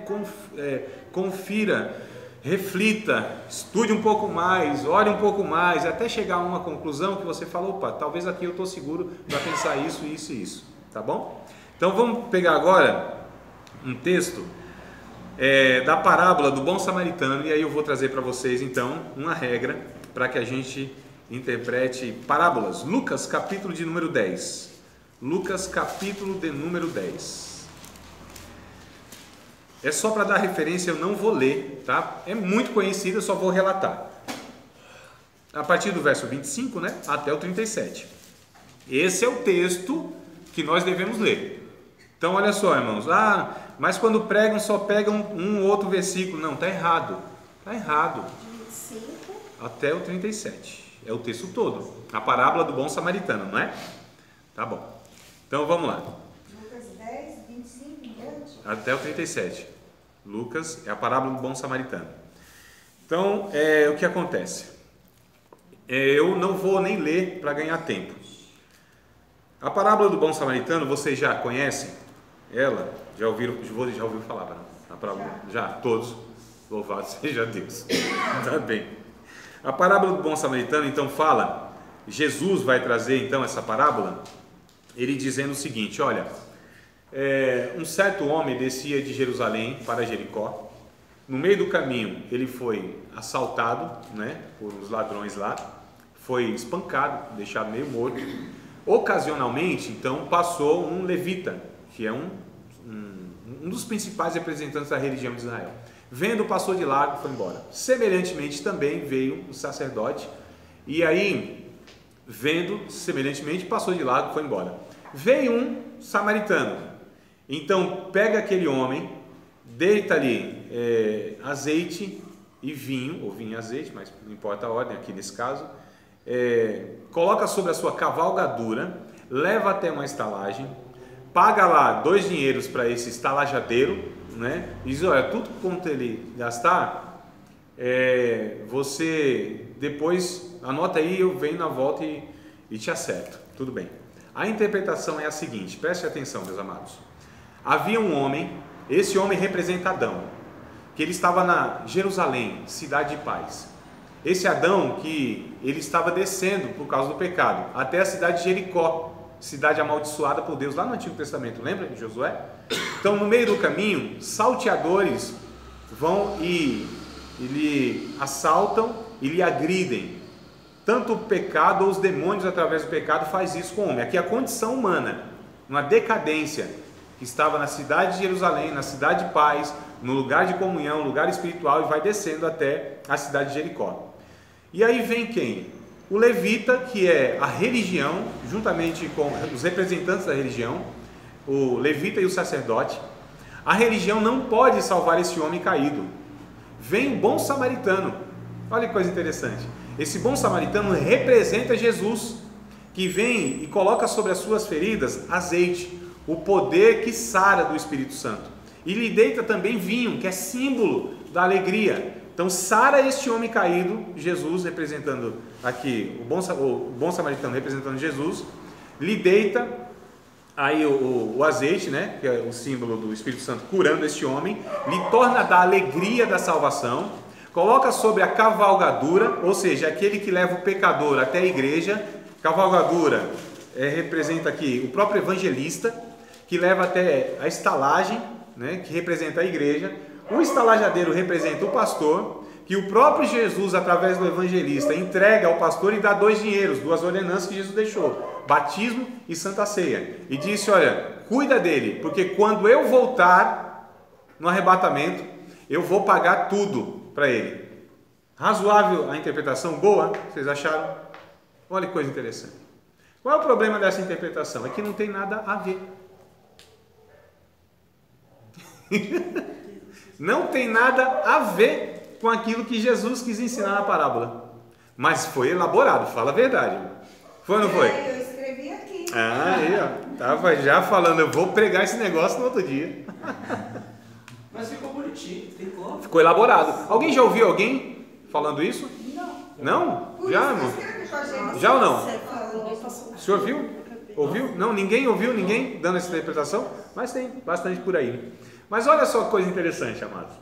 Speaker 2: confira, reflita, estude um pouco mais, olhe um pouco mais, até chegar a uma conclusão que você fala, opa, talvez aqui eu estou seguro para pensar isso, isso e isso, tá bom? Então vamos pegar agora um texto da parábola do bom samaritano, e aí eu vou trazer para vocês então uma regra para que a gente interprete parábolas. Lucas capítulo de número 10. Lucas capítulo de número 10. É só para dar referência, eu não vou ler, tá? É muito conhecido, eu só vou relatar. A partir do verso 25, né, até o 37. Esse é o texto que nós devemos ler. Então, olha só, irmãos. Mas quando pregam, só pegam um ou outro versículo. Não, está errado. Está errado.
Speaker 5: 25.
Speaker 2: Até o 37. É o texto todo. A parábola do bom samaritano, não é? Tá bom. Então, vamos lá.
Speaker 3: Lucas 10, 25 em diante.
Speaker 2: Até o 37. Lucas é a parábola do bom samaritano. Então, o que acontece? Eu não vou nem ler para ganhar tempo. A parábola do bom samaritano, vocês já conhecem ela? Já ouviram falar, não? A parábola? Já, todos.
Speaker 1: Louvado seja Deus. Tá bem. A parábola do bom samaritano então fala, Jesus vai trazer então essa parábola, ele dizendo o seguinte, olha, um certo homem descia de Jerusalém para Jericó. No meio do caminho ele foi assaltado, né, por uns ladrões lá, foi espancado, deixado meio morto. Ocasionalmente então passou um levita, que é um dos principais representantes da religião de Israel. Vendo, passou de largo e foi embora. Semelhantemente também veio um sacerdote, e aí, vendo, semelhantemente, passou de largo e foi embora. Veio um samaritano, então pega aquele homem, deita ali azeite e vinho, ou vinho e azeite, mas não importa a ordem aqui nesse caso, coloca sobre a sua cavalgadura, leva até uma estalagem, paga lá 2 dinheiros para esse estalajadeiro, né? Diz, olha, tudo quanto ele gastar, você depois anota aí, eu venho na volta e te acerto, tudo bem. A interpretação é a seguinte, preste atenção, meus amados. Havia um homem, esse homem representa Adão, que ele estava na Jerusalém, cidade de paz. Esse Adão que ele estava descendo por causa do pecado, até a cidade de Jericó, cidade amaldiçoada por Deus lá no Antigo Testamento, lembra de Josué? Então no meio do caminho, salteadores vão e lhe assaltam e lhe agridem. Tanto o pecado ou os demônios através do pecado faz isso com o homem. Aqui a condição humana, uma decadência que estava na cidade de Jerusalém, na cidade de paz, no lugar de comunhão, lugar espiritual, e vai descendo até a cidade de Jericó. E aí vem quem? O levita, que é a religião, juntamente com os representantes da religião, o levita e o sacerdote. A religião não pode salvar esse homem caído. Vem um bom samaritano. Olha que coisa interessante. Esse bom samaritano representa Jesus, que vem e coloca sobre as suas feridas azeite, o poder que sara do Espírito Santo. E lhe deita também vinho, que é símbolo da alegria. Então sara este homem caído, Jesus representando aqui, o bom samaritano representando Jesus, lhe deita aí o azeite, né, que é o símbolo do Espírito Santo curando este homem, lhe torna da alegria da salvação, coloca sobre a cavalgadura, ou seja, aquele que leva o pecador até a igreja. Cavalgadura representa aqui o próprio evangelista, que leva até a estalagem, né, que representa a igreja. O estalajadeiro representa o pastor, que o próprio Jesus, através do evangelista, entrega ao pastor e dá 2 dinheiros, 2 ordenanças que Jesus deixou, batismo e santa ceia. E disse, olha, cuida dele, porque quando eu voltar no arrebatamento, eu vou pagar tudo para ele. Razoável a interpretação? Boa? Vocês acharam? Olha que coisa interessante. Qual é o problema dessa interpretação? É que não tem nada a ver. Não tem nada a ver com aquilo que Jesus quis ensinar na parábola. Mas foi elaborado, fala a verdade. Foi ou não foi?
Speaker 3: Eu escrevi aqui.
Speaker 1: Ah, aí, ó. Tava já falando, eu vou pregar esse negócio no outro dia.
Speaker 4: Mas ficou bonitinho, ficou.
Speaker 1: Ficou elaborado. Alguém já ouviu alguém falando isso?
Speaker 3: Não.
Speaker 1: Não?
Speaker 3: Por
Speaker 1: Já,
Speaker 3: isso
Speaker 1: irmão?
Speaker 3: que escreve com a gente.
Speaker 1: Já ou não?
Speaker 5: Você falou, passou.
Speaker 1: O senhor viu? Ouviu? Não, ninguém ouviu, ninguém dando essa interpretação? Mas tem bastante por aí. Mas olha só que coisa interessante, amados.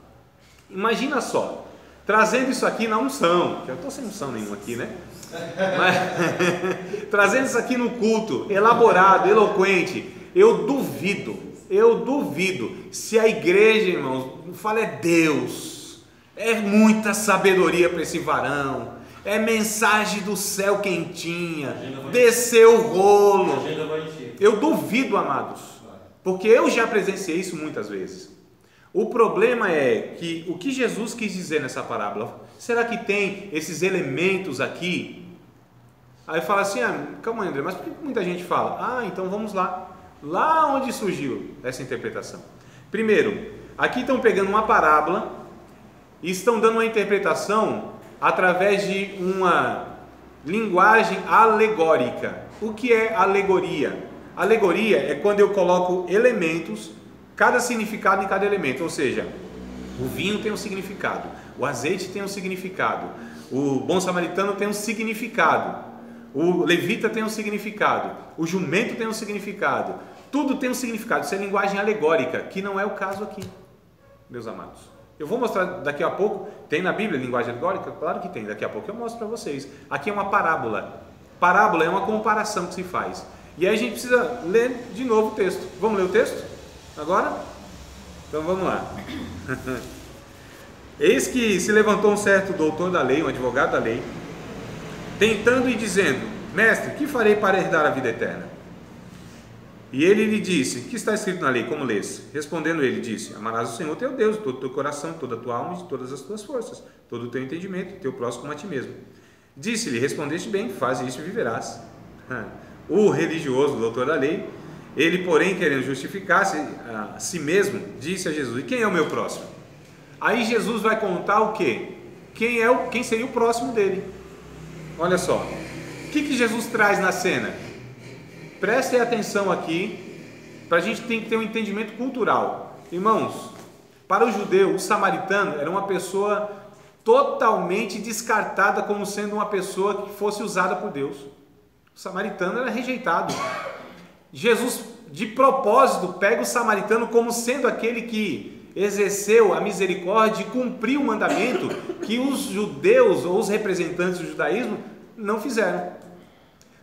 Speaker 1: Imagina só, trazendo isso aqui na unção, que eu estou sem unção nenhuma aqui, né? Mas, trazendo isso aqui no culto, elaborado, eloquente, eu duvido, se a igreja, irmãos, não fala é Deus, é muita sabedoria para esse varão, é mensagem do céu quentinha, desceu o rolo. Eu duvido, amados, porque eu já presenciei isso muitas vezes. O problema é que o que Jesus quis dizer nessa parábola, será que tem esses elementos aqui? Aí fala assim, calma aí, André, mas por que muita gente fala? Então vamos lá. Lá onde surgiu essa interpretação. Primeiro, aqui estão pegando uma parábola e estão dando uma interpretação através de uma linguagem alegórica. O que é alegoria? Alegoria é quando eu coloco elementos, cada significado em cada elemento, ou seja, o vinho tem um significado, o azeite tem um significado, o bom samaritano tem um significado, o levita tem um significado, o jumento tem um significado, tudo tem um significado. Isso é linguagem alegórica, que não é o caso aqui, meus amados. Eu vou mostrar daqui a pouco. Tem na Bíblia linguagem alegórica? Claro que tem. Daqui a pouco eu mostro para vocês. Aqui é uma parábola. Parábola é uma comparação que se faz. E aí a gente precisa ler de novo o texto. Vamos ler o texto? Agora? Então vamos lá. Eis que se levantou um certo doutor da lei, um advogado da lei, tentando e dizendo: Mestre, que farei para herdar a vida eterna? E ele lhe disse: que está escrito na lei, como lês? Respondendo ele, disse: amarás o Senhor teu Deus, de todo o teu coração, toda a tua alma e de todas as tuas forças, todo o teu entendimento, e teu próximo como a ti mesmo. Disse-lhe: respondeste bem, faz isso e viverás. O religioso, o doutor da lei, ele, porém, querendo justificar-se a si mesmo, disse a Jesus: e quem é o meu próximo? Aí Jesus vai contar o quê? Quem seria o próximo dele? Olha só, o que Jesus traz na cena? Prestem atenção aqui, para a gente tem que ter um entendimento cultural. Irmãos, para o judeu, o samaritano era uma pessoa totalmente descartada como sendo uma pessoa que fosse usada por Deus. O samaritano era rejeitado. Jesus, de propósito, pega o samaritano como sendo aquele que exerceu a misericórdia e cumpriu o mandamento que os judeus ou os representantes do judaísmo não fizeram.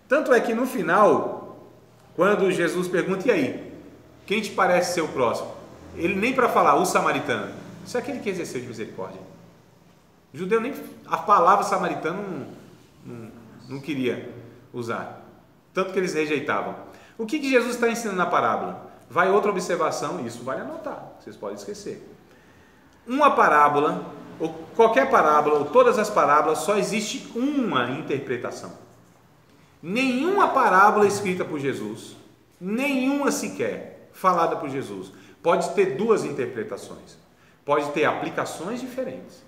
Speaker 1: Tanto é que no final, quando Jesus pergunta: e aí, quem te parece ser o próximo? Ele nem para falar o samaritano, isso é aquele que exerceu de misericórdia. O judeu nem a palavra samaritano não queria usar, tanto que eles rejeitavam. O que Jesus está ensinando na parábola? Vai outra observação, isso vale anotar, vocês podem esquecer. Uma parábola, ou qualquer parábola, ou todas as parábolas, só existe uma interpretação. Nenhuma parábola escrita por Jesus, nenhuma sequer falada por Jesus, pode ter duas interpretações, pode ter aplicações diferentes.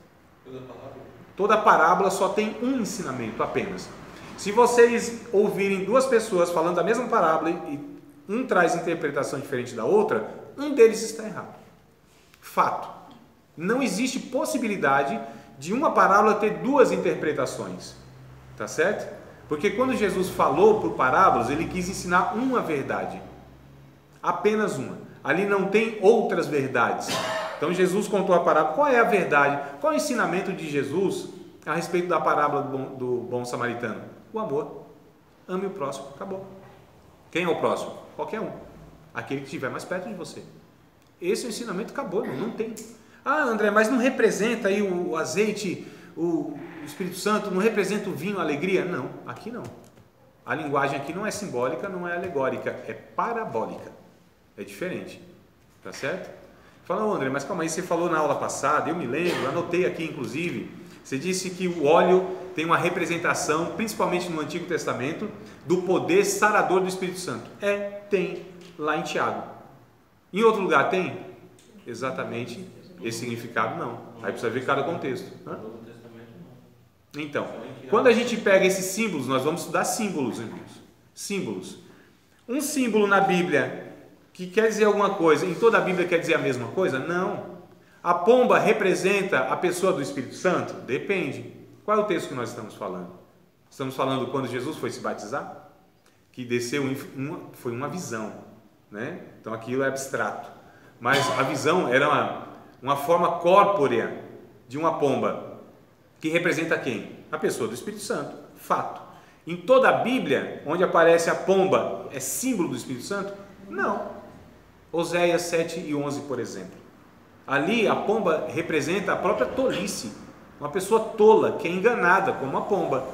Speaker 1: Toda parábola só tem um ensinamento apenas. Se vocês ouvirem duas pessoas falando da mesma parábola e um traz interpretação diferente da outra, um deles está errado. Fato. Não existe possibilidade de uma parábola ter duas interpretações. Tá certo? Porque quando Jesus falou por parábolas, ele quis ensinar uma verdade. Apenas uma. Ali não tem outras verdades. Então Jesus contou a parábola. Qual é a verdade? Qual é o ensinamento de Jesus a respeito da parábola do bom samaritano? O amor. Ame o próximo. Acabou. Quem é o próximo? Qualquer um. Aquele que estiver mais perto de você. Esse é o ensinamento, acabou, não tem. Ah, André, mas não representa aí o azeite, o Espírito Santo, não representa o vinho, a alegria? Não, aqui não. A linguagem aqui não é simbólica, não é alegórica, é parabólica. É diferente. Tá certo? Fala, André, mas calma aí, você falou na aula passada, eu me lembro, anotei aqui inclusive, você disse que o óleo tem uma representação, principalmente no Antigo Testamento, do poder sarador do Espírito Santo. Tem, lá em Tiago. Em outro lugar tem? Exatamente esse significado não. Aí precisa ver cada contexto. Então, quando a gente pega esses símbolos, nós vamos estudar símbolos, irmãos. Símbolos. Um símbolo na Bíblia que quer dizer alguma coisa, em toda a Bíblia quer dizer a mesma coisa? Não. A pomba representa a pessoa do Espírito Santo? Depende. Qual é o texto que nós estamos falando? Estamos falando quando Jesus foi se batizar? Que desceu, foi uma visão, né? Então aquilo é abstrato. Mas a visão era uma forma corpórea de uma pomba, que representa quem? A pessoa do Espírito Santo. Fato. Em toda a Bíblia, onde aparece a pomba, é símbolo do Espírito Santo? Não. Oséias 7 e 11, por exemplo. Ali a pomba representa a própria tolice. Uma pessoa tola, que é enganada, como a pomba.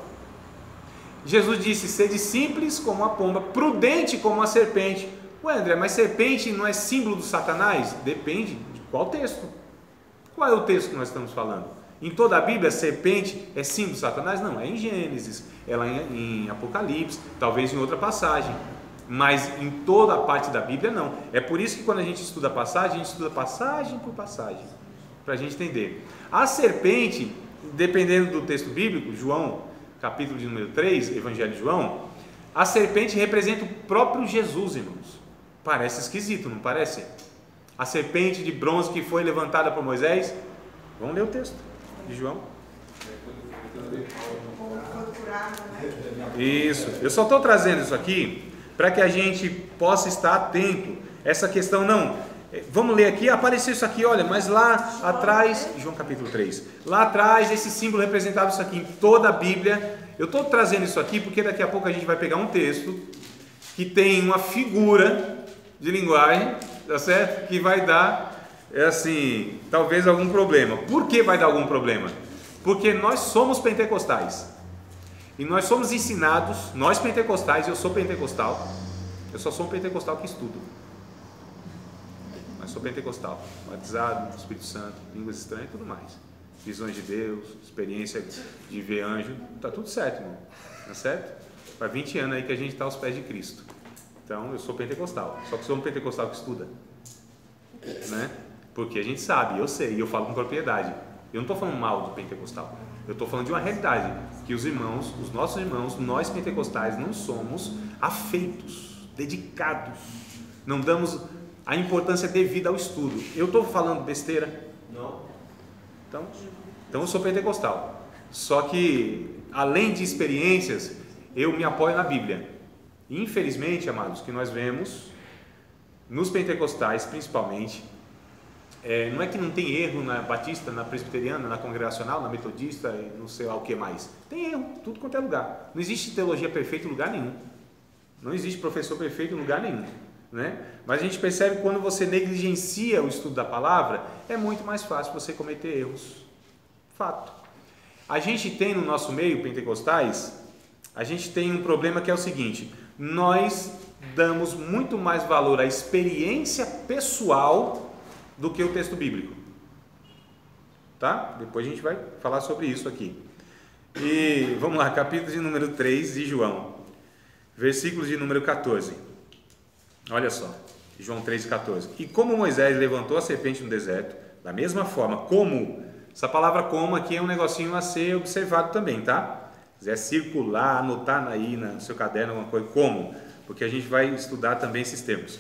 Speaker 1: Jesus disse: sede simples como a pomba, prudente como a serpente. Ué, André, mas serpente não é símbolo do Satanás? Depende de qual texto. Qual é o texto que nós estamos falando? Em toda a Bíblia, serpente é símbolo do Satanás? Não, é em Gênesis, ela é em Apocalipse, talvez em outra passagem. Mas em toda a parte da Bíblia, não. É por isso que quando a gente estuda a gente estuda passagem por passagem, para a gente entender. A serpente, dependendo do texto bíblico, João, capítulo de número 3, Evangelho de João, a serpente representa o próprio Jesus, irmãos. Parece esquisito, não parece? A serpente de bronze que foi levantada por Moisés. Vamos ler o texto de João. Isso. Eu só estou trazendo isso aqui para que a gente possa estar atento. Essa questão não. Vamos ler aqui, apareceu isso aqui, olha, mas lá atrás, João capítulo 3, lá atrás esse símbolo representava isso aqui em toda a Bíblia. Eu estou trazendo isso aqui porque daqui a pouco a gente vai pegar um texto que tem uma figura de linguagem, tá certo? Que vai dar, assim, talvez algum problema. Por que vai dar algum problema? Porque nós somos pentecostais e nós somos ensinados, nós pentecostais, eu sou pentecostal, eu só sou um pentecostal que estudo. Mas sou pentecostal, batizado, Espírito Santo, línguas estranhas e tudo mais. Visões de Deus, experiência de ver anjo, tá tudo certo, irmão. Tá certo? Faz 20 anos aí que a gente está aos pés de Cristo. Então eu sou pentecostal, só que sou um pentecostal que estuda. Né? Porque a gente sabe, eu sei, e eu falo com propriedade. Eu não estou falando mal do pentecostal. Eu estou falando de uma realidade, que os irmãos, os nossos irmãos, nós pentecostais não somos afeitos, dedicados. Não damos a importância devida ao estudo. Eu estou falando besteira?
Speaker 4: Não.
Speaker 1: Então eu sou pentecostal. Só que, além de experiências, eu me apoio na Bíblia. E, infelizmente, amados, que nós vemos, nos pentecostais principalmente, não é que não tem erro na batista, na presbiteriana, na congregacional, na metodista e não sei lá o que mais. Tem erro, tudo quanto é lugar. Não existe teologia perfeita em lugar nenhum. Não existe professor perfeito em lugar nenhum. Né? Mas a gente percebe que quando você negligencia o estudo da palavra, é muito mais fácil você cometer erros. Fato. A gente tem no nosso meio, pentecostais, a gente tem um problema que é o seguinte: nós damos muito mais valor à experiência pessoal do que o texto bíblico. Tá? Depois a gente vai falar sobre isso aqui. E vamos lá, capítulo de número 3 de João, versículos de número 14. Olha só, João 3,14. E como Moisés levantou a serpente no deserto, da mesma forma como, essa palavra como aqui é um negocinho a ser observado também, tá? Se quiser circular, anotar aí no seu caderno alguma coisa, como? Porque a gente vai estudar também esses termos.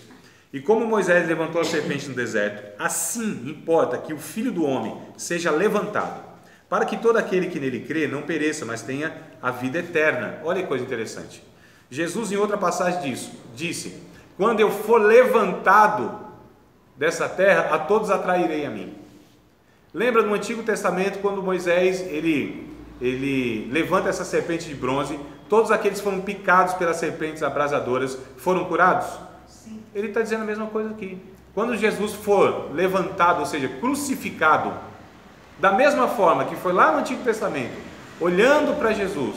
Speaker 1: E como Moisés levantou a serpente no deserto, assim importa que o Filho do Homem seja levantado, para que todo aquele que nele crê não pereça, mas tenha a vida eterna. Olha que coisa interessante. Jesus, em outra passagem disse: quando eu for levantado dessa terra, a todos atrairei a mim. Lembra no Antigo Testamento, quando Moisés ele levanta essa serpente de bronze, todos aqueles que foram picados pelas serpentes abrasadoras foram curados?
Speaker 3: Sim.
Speaker 1: Ele está dizendo a mesma coisa aqui. Quando Jesus for levantado, ou seja, crucificado, da mesma forma que foi lá no Antigo Testamento, olhando para Jesus,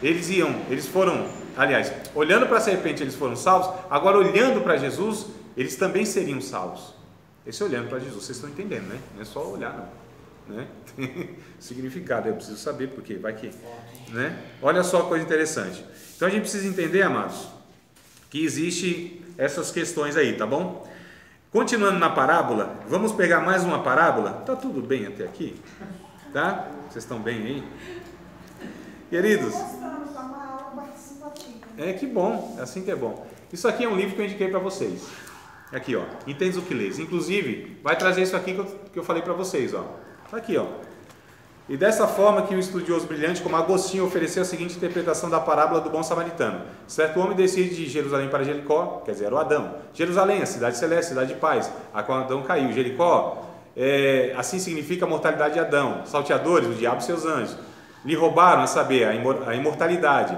Speaker 1: eles foram, aliás, olhando para a serpente eles foram salvos, agora olhando para Jesus, eles também seriam salvos. Esse olhando para Jesus, vocês estão entendendo, né? Não é só olhar, não. Né? Tem significado, eu preciso saber porque vai que, né? Olha só a coisa interessante. Então a gente precisa entender, amados, que existe essas questões aí, tá bom? Continuando na parábola, vamos pegar mais uma parábola. Tá tudo bem até aqui? Tá? Vocês estão bem aí? Queridos, que bom, assim que é bom. Isso aqui é um livro que eu indiquei para vocês. Aqui, ó, Entendes o que lês. Inclusive, vai trazer isso aqui que eu falei para vocês, ó. Aqui, ó. E dessa forma que um estudioso brilhante como Agostinho ofereceu a seguinte interpretação da parábola do bom samaritano. Certo homem decide de Jerusalém para Jericó, quer dizer, era o Adão. Jerusalém, a cidade celeste, cidade de paz, a qual Adão caiu. Jericó, assim significa a mortalidade de Adão. Salteadores, o diabo e seus anjos. Lhe roubaram, a saber, a imortalidade.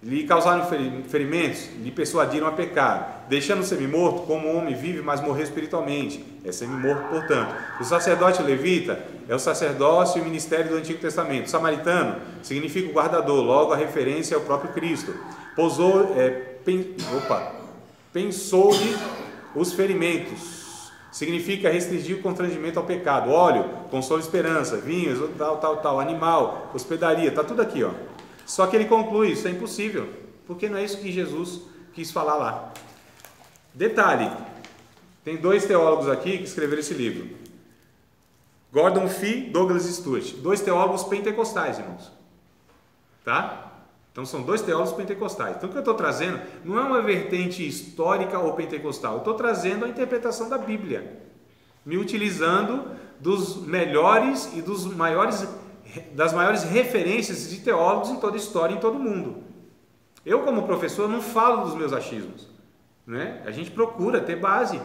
Speaker 1: Lhe causaram ferimentos, lhe persuadiram a pecar. Deixando semi-morto, como o homem vive, mas morreu espiritualmente. É semi-morto, portanto. O sacerdote levita é o sacerdócio e o ministério do Antigo Testamento. O samaritano significa o guardador, logo a referência ao próprio Cristo. Pensou-lhe os ferimentos. Significa restringir o constrangimento ao pecado. Óleo, consolo, esperança. Vinhos, tal. Animal, hospedaria. Está tudo aqui, ó. Só que ele conclui, isso é impossível, porque não é isso que Jesus quis falar lá. Detalhe, tem dois teólogos aqui que escreveram esse livro. Gordon Fee, Douglas Stuart, dois teólogos pentecostais, irmãos. Tá? Então são dois teólogos pentecostais. Então o que eu estou trazendo não é uma vertente histórica ou pentecostal, eu estou trazendo a interpretação da Bíblia, me utilizando dos melhores e das maiores referências de teólogos em toda a história, em todo o mundo. Eu, como professor, não falo dos meus achismos, né? A gente procura ter base.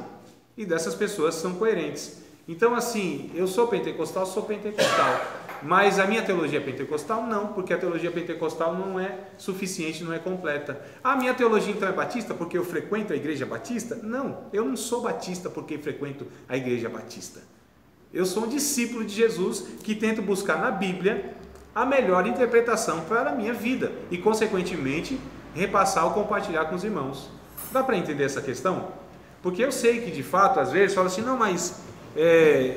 Speaker 1: e dessas pessoas são coerentes. Então, assim, eu sou pentecostal, mas a minha teologia é pentecostal? Não, porque a teologia pentecostal não é suficiente, não é completa. A minha teologia então é batista porque eu frequento a igreja batista? Não, eu não sou batista porque frequento a igreja batista. Eu sou um discípulo de Jesus que tento buscar na Bíblia a melhor interpretação para a minha vida e, consequentemente, repassar ou compartilhar com os irmãos. Dá para entender essa questão? Porque eu sei que, de fato, às vezes fala assim, não, mas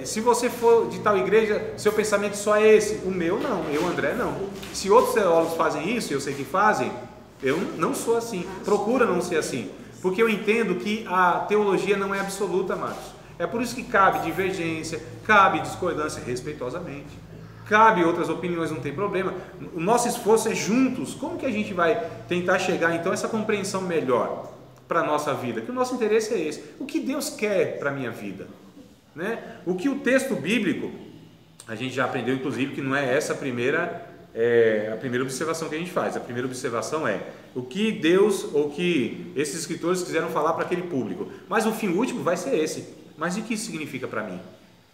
Speaker 1: se você for de tal igreja, seu pensamento só é esse. O meu não, eu, André, não. Se outros teólogos fazem isso, eu sei que fazem, eu não sou assim, procura não ser assim, porque eu entendo que a teologia não é absoluta, Marcos. É por isso que cabe divergência, cabe discordância respeitosamente, cabe outras opiniões, não tem problema. O nosso esforço é juntos. Como que a gente vai tentar chegar então a essa compreensão melhor para a nossa vida? Que o nosso interesse é esse. O que Deus quer para a minha vida? Né? O que o texto bíblico, a gente já aprendeu inclusive que não é essa a primeira observação que a gente faz. A primeira observação é o que Deus ou que esses escritores quiseram falar para aquele público, mas o fim último vai ser esse. Mas o que isso significa para mim?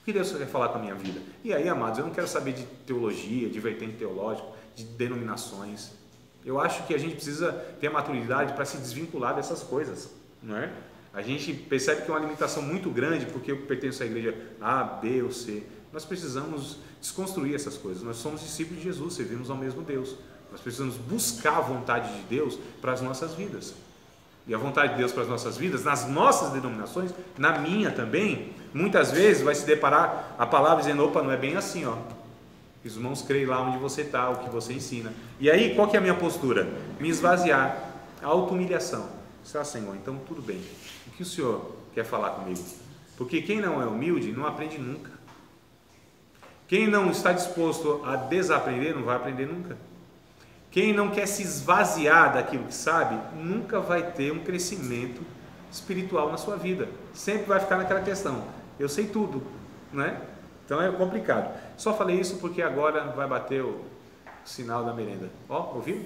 Speaker 1: O que Deus quer falar com a minha vida? E aí, amados, eu não quero saber de teologia, de vertente teológica, de denominações. Eu acho que a gente precisa ter a maturidade para se desvincular dessas coisas, não é? A gente percebe que é uma limitação muito grande porque eu pertenço à igreja A, B ou C. Nós precisamos desconstruir essas coisas. Nós somos discípulos de Jesus, servimos ao mesmo Deus. Nós precisamos buscar a vontade de Deus para as nossas vidas. E a vontade de Deus para as nossas vidas, nas nossas denominações, na minha também, muitas vezes vai se deparar a palavra dizendo, opa, não é bem assim, ó. Os irmãos creem lá onde você está, o que você ensina. E aí, qual que é a minha postura? Me esvaziar, auto-humilhação. Senhor, então tudo bem. O que o Senhor quer falar comigo? Porque quem não é humilde não aprende nunca. Quem não está disposto a desaprender não vai aprender nunca. Quem não quer se esvaziar daquilo que sabe, nunca vai ter um crescimento espiritual na sua vida. Sempre vai ficar naquela questão, eu sei tudo, não é? Então é complicado. Só falei isso porque agora vai bater o sinal da merenda. Ó, ouviu?